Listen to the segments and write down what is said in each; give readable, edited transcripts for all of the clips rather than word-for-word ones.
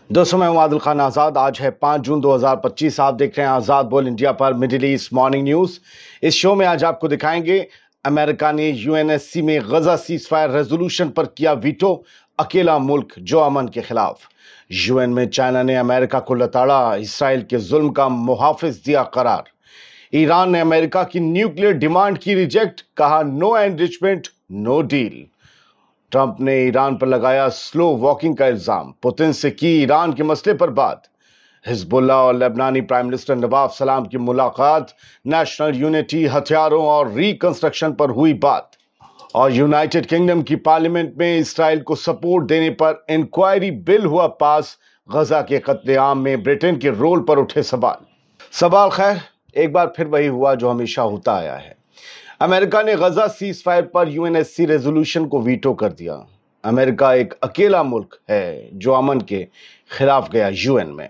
दोस्तों मैं हूं आदिल खान आज़ाद। आज है 5 जून 2025। आप देख रहे हैं आज़ाद बोल इंडिया पर मिडिल ईस्ट मॉर्निंग न्यूज़। इस शो में आज आपको दिखाएंगे अमेरिका ने यूएनएससी में गजा सीज़फायर रेजोल्यूशन पर किया वीटो, अकेला मुल्क जो अमन के खिलाफ। यूएन में चाइना ने अमेरिका को लताड़ा, इसराइल के जुल्म का मुहाफिज दिया करार। ईरान ने अमेरिका की न्यूक्लियर डिमांड की रिजेक्ट, कहा no enrichment no deal. Trump ने ईरान पर लगाया स्लो वॉकिंग का इल्जाम, पुतिन से की ईरान के मसले पर बात। हिजबुल्लाह और लेबनानी प्राइम मिनिस्टर नवाफ सलाम की मुलाकात, नेशनल यूनिटी, हथियारों और रिकंस्ट्रक्शन पर हुई बात। और यूनाइटेड किंगडम की पार्लियामेंट में इसराइल को सपोर्ट देने पर इंक्वायरी बिल हुआ पास। गजा के कत्लेआम में ब्रिटेन के रोल पर उठे सवाल खैर एक बार फिर वही हुआ जो हमेशा होता आया है। अमेरिका ने गजा सीज फायर पर यूएनएससी रेजोल्यूशन को वीटो कर दिया। अमेरिका एक अकेला मुल्क है जो अमन के खिलाफ गया यूएन में।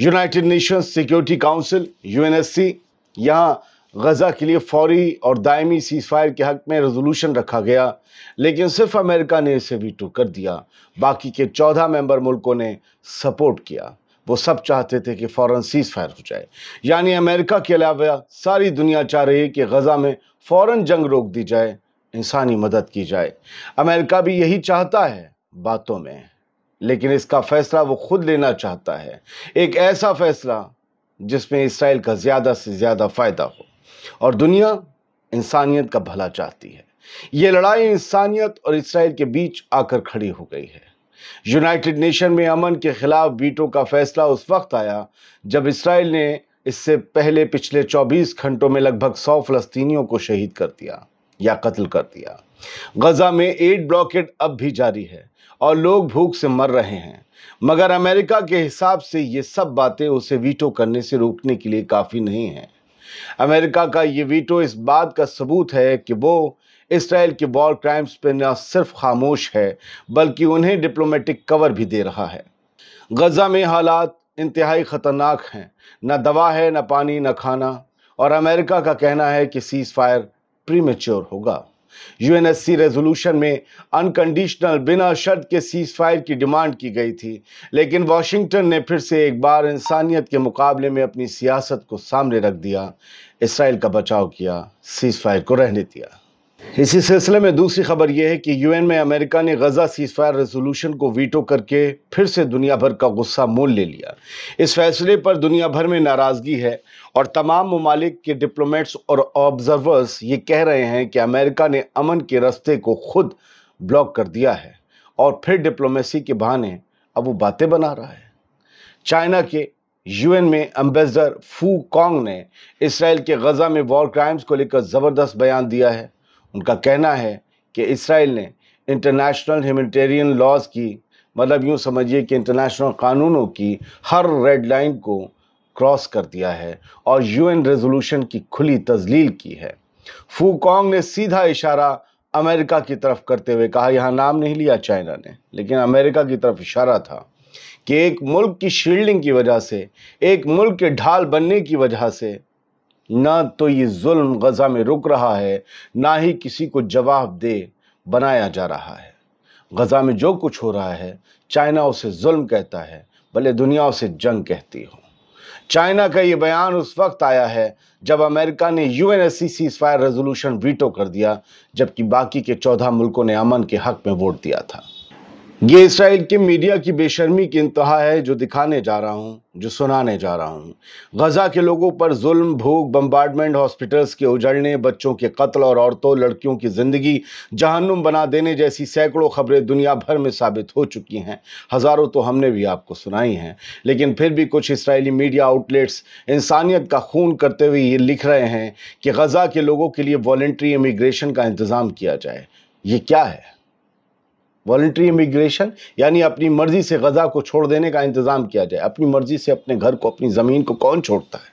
United Nations security council UNSC यहां गजा के लिए फौरी और दायमी सीज फायर के हक में रेजोल्यूशन रखा गया, लेकिन सिर्फ अमेरिका ने इसे वीटो कर दिया। बाकी के 14 मेंबर मुल्कों ने सपोर्ट किया। वो सब चाहते थे कि फौरन सीज फायर हो जाए, यानी अमेरिका के अलावा सारी दुनिया चाह रही है कि गजा में फौरन जंग रोक दी जाए, इंसानी मदद की जाए। अमेरिका भी यही चाहता है बातों में, लेकिन इसका फैसला वो खुद लेना चाहता है, एक ऐसा फैसला जिसमें इसराइल का ज्यादा से ज्यादा फायदा हो। और दुनिया इंसानियत का भला चाहती है। ये लड़ाई इंसानियत और इसराइल के बीच आकर खड़ी हो गई है। यूनाइटेड नेशन में अमन के खिलाफ वीटो का फैसला उस वक्त आया जब इसराइल ने इससे पहले पिछले 24 घंटों में लगभग 100 फलस्तीनियों को शहीद कर दिया या कत्ल कर दिया। गजा में एड ब्लॉकेड अब भी जारी है और लोग भूख से मर रहे हैं, मगर अमेरिका के हिसाब से ये सब बातें उसे वीटो करने से रोकने के लिए काफी नहीं है। अमेरिका का ये वीटो इस बात का सबूत है कि वो इसराइल के वॉर क्राइम्स पर न सिर्फ खामोश है बल्कि उन्हें डिप्लोमेटिक कवर भी दे रहा है। गजा में हालात इंतहाई खतरनाक हैं, न दवा है, न पानी, न खाना, और अमेरिका का कहना है कि सीज फायर प्रीमेच्योर होगा। यूएनएससी रेजोल्यूशन में अनकंडीशनल बिना शर्त के सीज फायर की डिमांड की गई थी, लेकिन वॉशिंगटन ने फिर से एक बार इंसानियत के मुकाबले में अपनी सियासत को सामने रख दिया, इसराइल का बचाव किया, सीज फायर को रहने दिया। इसी सिलसिले में दूसरी खबर यह है कि यूएन में अमेरिका ने गजा सीजफायर रेजोल्यूशन को वीटो करके फिर से दुनिया भर का गुस्सा मोल ले लिया। इस फैसले पर दुनिया भर में नाराजगी है और तमाम ममालिक के डिप्लोमेट्स और ऑब्जर्वर्स ये कह रहे हैं कि अमेरिका ने अमन के रास्ते को खुद ब्लॉक कर दिया है और फिर डिप्लोमेसी के बहाने अब वो बातें बना रहा है। चाइना के यूएन में एम्बेसडर फू कॉन्ग ने इसराइल के गजा में वॉर क्राइम्स को लेकर जबरदस्त बयान दिया है। उनका कहना है कि इसराइल ने इंटरनेशनल ह्यूमैनिटेरियन लॉज की, मतलब यूँ समझिए कि इंटरनेशनल कानूनों की हर रेड लाइन को क्रॉस कर दिया है और यूएन रेजोल्यूशन की खुली तजलील की है। फू कॉन्ग ने सीधा इशारा अमेरिका की तरफ करते हुए कहा, यहाँ नाम नहीं लिया चाइना ने, लेकिन अमेरिका की तरफ इशारा था कि एक मुल्क की शील्डिंग की वजह से, एक मुल्क के ढाल बनने की वजह से ना तो ये जुल्म गजा में रुक रहा है, ना ही किसी को जवाबदेह बनाया जा रहा है। गजा में जो कुछ हो रहा है चाइना उसे जुल्म कहता है, भले दुनिया उसे जंग कहती हो। चाइना का ये बयान उस वक्त आया है जब अमेरिका ने यूएनएससी सीजफायर रेजोल्यूशन वीटो कर दिया, जबकि बाकी के 14 मुल्कों ने अमन के हक में वोट दिया था। ये इसराइल के मीडिया की बेशर्मी की इंतहा है जो दिखाने जा रहा हूँ, जो सुनाने जा रहा हूँ। गजा के लोगों पर जुल्म, भूख, बम्बार्डमेंट, हॉस्पिटल्स के उजड़ने, बच्चों के कत्ल और औरतों लड़कियों की जिंदगी जहन्नुम बना देने जैसी सैकड़ों खबरें दुनिया भर में साबित हो चुकी हैं। हज़ारों तो हमने भी आपको सुनाई हैं, लेकिन फिर भी कुछ इसराइली मीडिया आउटलेट्स इंसानियत का खून करते हुए ये लिख रहे हैं कि गजा के लोगों के लिए वॉलंटरी इमिग्रेशन का इंतज़ाम किया जाए। ये क्या है? वॉलंटरी इमिग्रेशन यानी अपनी मर्जी से गजा को छोड़ देने का इंतजाम किया जाए। अपनी मर्जी से अपने घर को, अपनी ज़मीन को कौन छोड़ता है?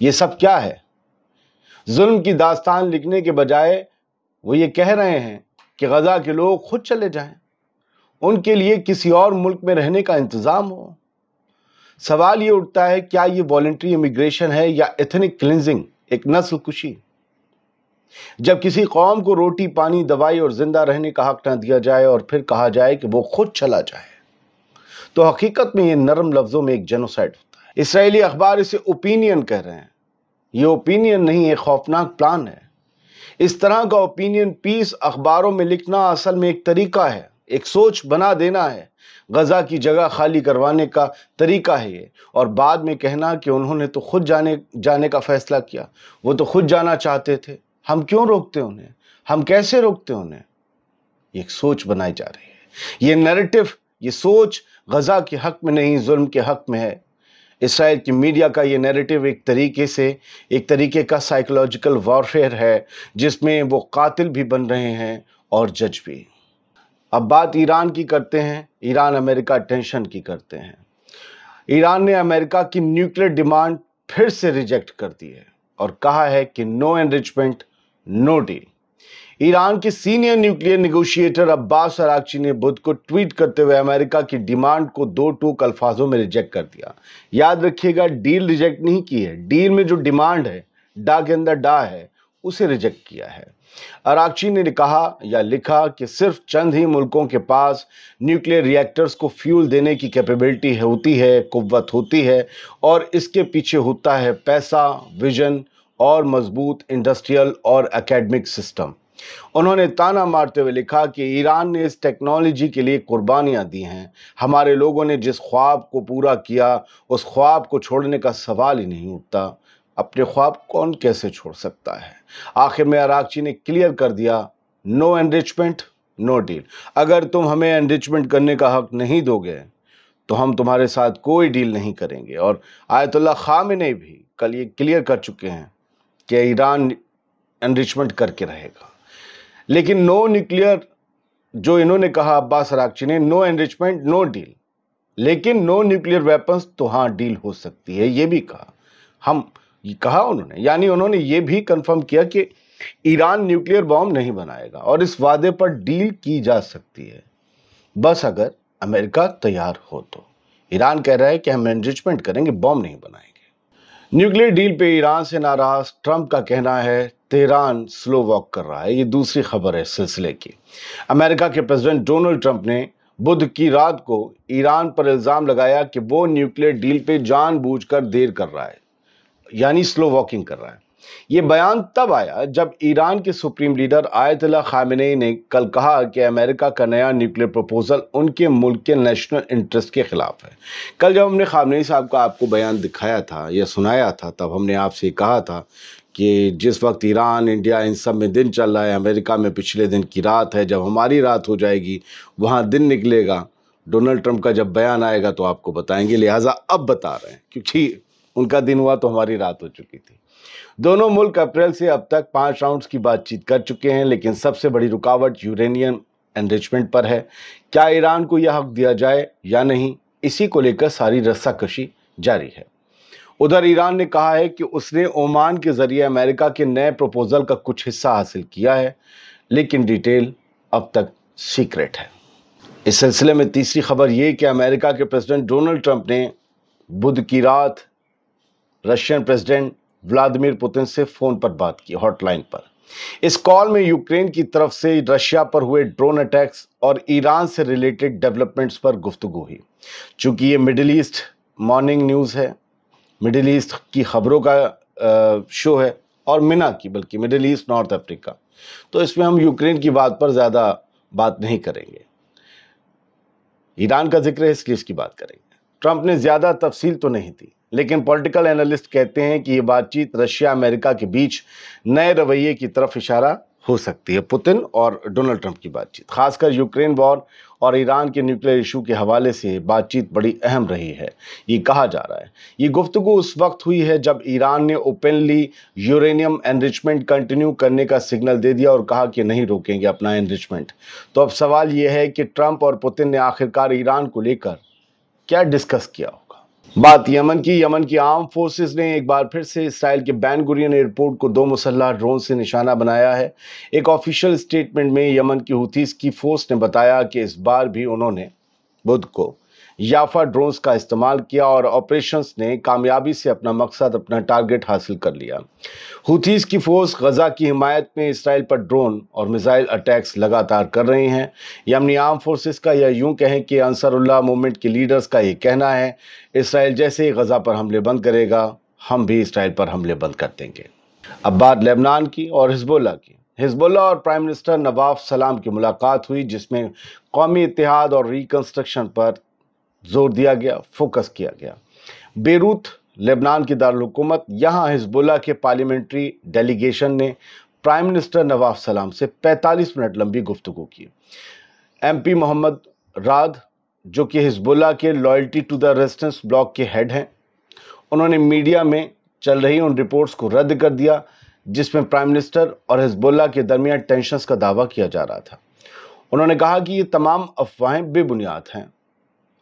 ये सब क्या है? जुल्म की दास्तान लिखने के बजाय वो ये कह रहे हैं कि गजा के लोग खुद चले जाएं, उनके लिए किसी और मुल्क में रहने का इंतज़ाम हो। सवाल ये उठता है, क्या ये वॉलंटरी इमिग्रेशन है या एथनिक क्लिनजिंग, एक नस्ल कुशी? जब किसी कौम को रोटी, पानी, दवाई और जिंदा रहने का हक न दिया जाए और फिर कहा जाए कि वो खुद चला जाए, तो हकीकत में ये नरम लफ्जों में एक जेनोसाइड होता है। इसराइली अखबार इसे ओपिनियन कह रहे हैं। ये ओपिनियन नहीं, एक खौफनाक प्लान है। इस तरह का ओपिनियन पीस अखबारों में लिखना असल में एक तरीका है, एक सोच बना देना है, गजा की जगह खाली करवाने का तरीका है ये, और बाद में कहना कि उन्होंने तो खुद जाने का फैसला किया, वो तो खुद जाना चाहते थे, हम क्यों रोकते उन्हें, हम कैसे रोकते उन्हें। ये एक सोच बनाई जा रही है। ये नैरेटिव, ये सोच गजा के हक में नहीं, जुल्म के हक में है। इसराइल की मीडिया का ये नैरेटिव एक तरीके का साइकोलॉजिकल वॉरफेयर है, जिसमें वो कातिल भी बन रहे हैं और जज भी। अब बात ईरान की करते हैं, ईरान अमेरिका टेंशन की करते हैं। ईरान ने अमेरिका की न्यूक्लियर डिमांड फिर से रिजेक्ट कर दी है और कहा है कि no enrichment, no deal. Iran के senior nuclear negotiator Abbas Araghchi ने बुध को ट्वीट करते हुए अमेरिका की डिमांड को दो टूक अल्फाजों में रिजेक्ट कर दिया। याद रखिएगा, डील रिजेक्ट नहीं की है, डील में जो डिमांड है, डा के अंदर डा है, उसे रिजेक्ट किया है। अरागची ने कहा या लिखा कि सिर्फ चंद ही मुल्कों के पास न्यूक्लियर रिएक्टर्स को फ्यूल देने की कैपेबिलिटी होती है, कुव्वत होती है, और इसके पीछे होता है पैसा, विजन और मजबूत इंडस्ट्रियल और एकेडमिक सिस्टम। उन्होंने ताना मारते हुए लिखा कि ईरान ने इस टेक्नोलॉजी के लिए कुर्बानियां दी हैं। हमारे लोगों ने जिस ख्वाब को पूरा किया, उस ख्वाब को छोड़ने का सवाल ही नहीं उठता। अपने ख्वाब कौन कैसे छोड़ सकता है। आखिर में अरागची ने क्लियर कर दिया, नो एनरिचमेंट, नो डील। अगर तुम हमें एनरिचमेंट करने का हक नहीं दोगे तो हम तुम्हारे साथ कोई डील नहीं करेंगे। और आयतुल्लाह खामेनी भी कल ये क्लियर कर चुके हैं कि ईरान एनरिचमेंट करके रहेगा। लेकिन नो न्यूक्लियर, जो इन्होंने कहा अब्बास अरागची ने, नो एनरिचमेंट, नो डील, लेकिन नो न्यूक्लियर वेपन्स, तो हाँ डील हो सकती है, ये भी कहा उन्होंने। यानी उन्होंने ये भी कंफर्म किया कि ईरान न्यूक्लियर बॉम्ब नहीं बनाएगा और इस वादे पर डील की जा सकती है, बस अगर अमेरिका तैयार हो तो। ईरान कह रहा है कि हम एनरिचमेंट करेंगे, बॉम्ब नहीं बनाएंगे। न्यूक्लियर डील पे ईरान से नाराज ट्रंप का कहना है तेहरान स्लो वॉक कर रहा है। ये दूसरी खबर है सिलसिले की। अमेरिका के प्रेसिडेंट डोनाल्ड ट्रंप ने बुध की रात को ईरान पर इल्जाम लगाया कि वो न्यूक्लियर डील पे जानबूझकर देर कर रहा है, यानी स्लो वॉकिंग कर रहा है। ये बयान तब आया जब ईरान के सुप्रीम लीडर आयतुल्लाह खामेनी ने कल कहा कि अमेरिका का नया न्यूक्लियर प्रपोजल उनके मुल्क के नेशनल इंटरेस्ट के खिलाफ है। कल जब हमने खामेनी साहब का आपको बयान दिखाया था या सुनाया था, तब हमने आपसे कहा था कि जिस वक्त ईरान, इंडिया, इन सब में दिन चल रहा है, अमेरिका में पिछले दिन की रात है, जब हमारी रात हो जाएगी वहाँ दिन निकलेगा। डोनाल्ड ट्रंप का जब बयान आएगा तो आपको बताएंगे, लिहाजा अब बता रहे हैं क्योंकि उनका दिन हुआ तो हमारी रात हो चुकी थी। दोनों मुल्क अप्रैल से अब तक 5 राउंड्स की बातचीत कर चुके हैं, लेकिन सबसे बड़ी रुकावट यूरेनियम एनरिचमेंट पर है। क्या ईरान को यह हक दिया जाए या नहीं, इसी को लेकर सारी रस्साकशी जारी है। उधर ईरान ने कहा है कि उसने ओमान के जरिए अमेरिका के नए प्रपोजल का कुछ हिस्सा हासिल किया है, लेकिन डिटेल अब तक सीक्रेट है। इस सिलसिले में तीसरी खबर यह कि अमेरिका के प्रेसिडेंट डोनाल्ड ट्रंप ने बुध की रात रशियन प्रेसिडेंट व्लादिमीर पुतिन से फोन पर बात की, हॉटलाइन पर। इस कॉल में यूक्रेन की तरफ से रशिया पर हुए ड्रोन अटैक्स और ईरान से रिलेटेड डेवलपमेंट्स पर गुफ्तगू हुई। चूंकि ये मिडिल ईस्ट मॉर्निंग न्यूज़ है, मिडिल ईस्ट की खबरों का शो है, और मिना की बल्कि मिडिल ईस्ट नॉर्थ अफ्रीका, तो इसमें हम यूक्रेन की बात पर ज़्यादा बात नहीं करेंगे। ईरान का जिक्र है इसलिए इसकी बात करेंगे। ट्रंप ने ज़्यादा तफसील तो नहीं दी, लेकिन पॉलिटिकल एनालिस्ट कहते हैं कि ये बातचीत रशिया अमेरिका के बीच नए रवैये की तरफ इशारा हो सकती है। पुतिन और डोनाल्ड ट्रंप की बातचीत, खासकर यूक्रेन वॉर और ईरान के न्यूक्लियर इशू के हवाले से बातचीत बड़ी अहम रही है, ये कहा जा रहा है। ये गुफ्तगू उस वक्त हुई है जब ईरान ने ओपनली यूरेनियम एनरिचमेंट कंटिन्यू करने का सिग्नल दे दिया और कहा कि नहीं रोकेंगे अपना एनरिचमेंट। तो अब सवाल ये है कि ट्रंप और पुतिन ने आखिरकार ईरान को लेकर क्या डिस्कस किया होगा। बात यमन की आर्म फोर्सेस ने एक बार फिर से इसराइल के बेन गुरियन एयरपोर्ट को 2 मुसल्लह ड्रोन से निशाना बनाया है। एक ऑफिशियल स्टेटमेंट में यमन की हुतीस की फोर्स ने बताया कि इस बार भी उन्होंने बुध को याफा ड्रोन्स का इस्तेमाल किया और ऑपरेशंस ने कामयाबी से अपना मकसद, अपना टारगेट हासिल कर लिया। हुथीज की फोर्स गजा की हिमायत में इसराइल पर ड्रोन और मिसाइल अटैक्स लगातार कर रही हैं। यमनी आर्म फोर्सेस का, या यूं कहें कि अंसारुल्लाह मूवमेंट के लीडर्स का ये कहना है, इसराइल जैसे ही गजा पर हमले बंद करेगा, हम भी इसराइल पर हमले बंद कर देंगे। अब बात लेबनान की और हिजबुल्ला की। हिजबुल्ला और प्राइम मिनिस्टर नवाफ सलाम की मुलाकात हुई, जिसमें कौमी इत्तेहाद और रिकंस्ट्रक्शन पर जोर दिया गया, फोकस किया गया। बेरूत लेबनान की दारुल-हुकूमत, यहाँ हिजबुल्ला के पार्लियामेंट्री डेलीगेशन ने प्राइम मिनिस्टर नवाफ सलाम से 45 मिनट लंबी गुफ्तगू की। MP मोहम्मद राद, जो कि हिजबुल्ला के loyalty to the resistance block के हेड हैं, उन्होंने मीडिया में चल रही उन रिपोर्ट्स को रद्द कर दिया जिसमें प्राइम मिनिस्टर और हिजबुल्ला के दरमियान टेंशन्स का दावा किया जा रहा था। उन्होंने कहा कि ये तमाम अफवाहें बेबुनियाद हैं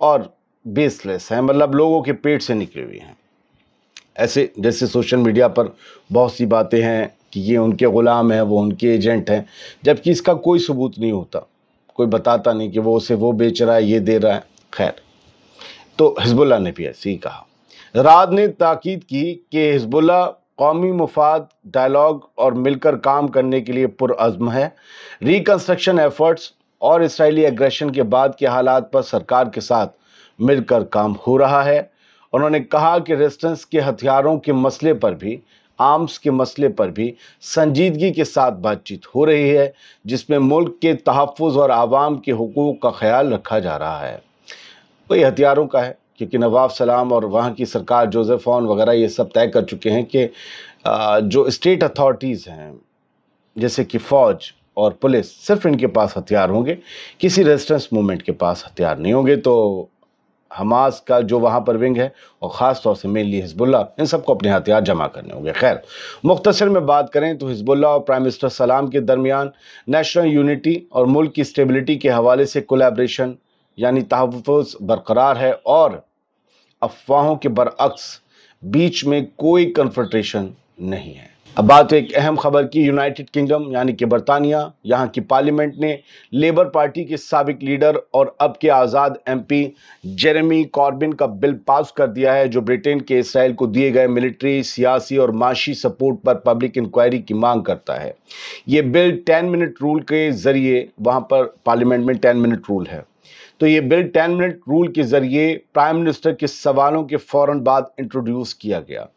और बेसलेस हैं, मतलब लोगों के पेट से निकली हुई हैं। ऐसे जैसे सोशल मीडिया पर बहुत सी बातें हैं कि ये उनके ग़ुलाम हैं, वो उनके एजेंट हैं, जबकि इसका कोई सबूत नहीं होता। कोई बताता नहीं कि वो उसे वो बेच रहा है, ये दे रहा है। खैर, तो हिजबुल्ला ने भी ऐसे ही कहा। राद ने ताकीद की कि हिजबुल्ला कौमी मुफाद, डायलॉग और मिलकर काम करने के लिए पुरअज़्म है। रिकंस्ट्रक्शन एफर्ट्स और इसराइली एग्रेशन के बाद के हालात पर सरकार के साथ मिलकर काम हो रहा है। उन्होंने कहा कि रेजिस्टेंस के हथियारों के मसले पर भी, आर्म्स के मसले पर भी संजीदगी के साथ बातचीत हो रही है, जिसमें मुल्क के तहफ़्फ़ुज़ और आवाम के हुकूक का ख्याल रखा जा रहा है। वही हथियारों का है, क्योंकि नवाफ सलाम और वहाँ की सरकार, जोसेफ ऑन वगैरह, ये सब तय कर चुके हैं कि जो स्टेट अथॉरिटीज़ हैं, जैसे कि फ़ौज और पुलिस, सिर्फ इनके पास हथियार होंगे, किसी रेजिस्टेंस मूवमेंट के पास हथियार नहीं होंगे। तो हमास का जो वहाँ पर विंग है, और ख़ास तौर से मेनली हिजबुल्ला, इन सबको अपने हथियार जमा करने होंगे। खैर, मुख्तसर में बात करें तो हिजबुल्ला और प्राइम मिनिस्टर सलाम के दरमियान नेशनल यूनिटी और मुल्क की स्टेबिलिटी के हवाले से कोलैबोरेशन यानी तहफ़्फ़ुज़ बरकरार है, और अफवाहों के बरअक्स बीच में कोई कन्फ्रंटेशन नहीं है। अब बात एक अहम खबर की। यूनाइटेड किंगडम यानी कि बरतानिया, यहाँ की पार्लियामेंट ने लेबर पार्टी के साबिक लीडर और अब के आज़ाद MP जेरेमी कॉर्बिन का बिल पास कर दिया है, जो ब्रिटेन के इसराइल को दिए गए मिलिट्री, सियासी और माशी सपोर्ट पर पब्लिक इंक्वायरी की मांग करता है। ये बिल 10 मिनट रूल के ज़रिए, वहाँ पर पार्लियामेंट में 10 मिनट रूल है, तो ये बिल 10 मिनट रूल के ज़रिए प्राइम मिनिस्टर के सवालों के फ़ौरन बाद इंट्रोड्यूस किया गया।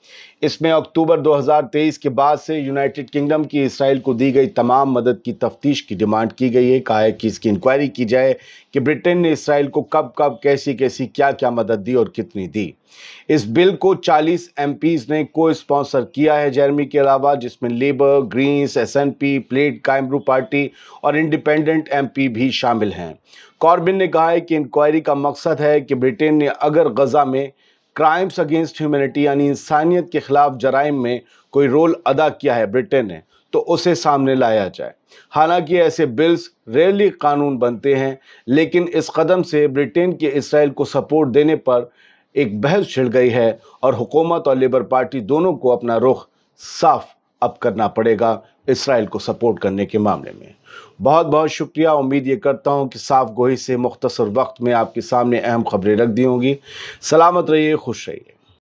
इसमें अक्टूबर 2023 के बाद से यूनाइटेड किंगडम की इसराइल को दी गई तमाम मदद की तफ्तीश की डिमांड की गई है। कहा है कि इसकी इंक्वायरी की जाए कि ब्रिटेन ने इसराइल को कब कब, कैसी कैसी, क्या क्या मदद दी और कितनी दी। इस बिल को 40 MPs ने को स्पॉन्सर किया है जेरेमी के अलावा, जिसमें Labour, Greens, SNP, Plaid Cymru party और इंडिपेंडेंट MP भी शामिल हैं। कॉर्बिन ने कहा है कि इंक्वायरी का मकसद है कि ब्रिटेन ने अगर गजा में क्राइम्स अगेंस्ट ह्यूमैनिटी यानी इंसानियत के खिलाफ जराइम में कोई रोल अदा किया है ब्रिटेन ने, तो उसे सामने लाया जाए। हालांकि ऐसे बिल्स रेयरली कानून बनते हैं, लेकिन इस कदम से ब्रिटेन के इसराइल को सपोर्ट देने पर एक बहस छिड़ गई है और हुकूमत और लेबर पार्टी दोनों को अपना रुख साफ अब करना पड़ेगा इसराइल को सपोर्ट करने के मामले में। बहुत बहुत शुक्रिया। उम्मीद ये करता हूँ कि साफ गोही से मुख्तसर वक्त में आपके सामने अहम खबरें रख दी होंगी। सलामत रहिए, खुश रहिए।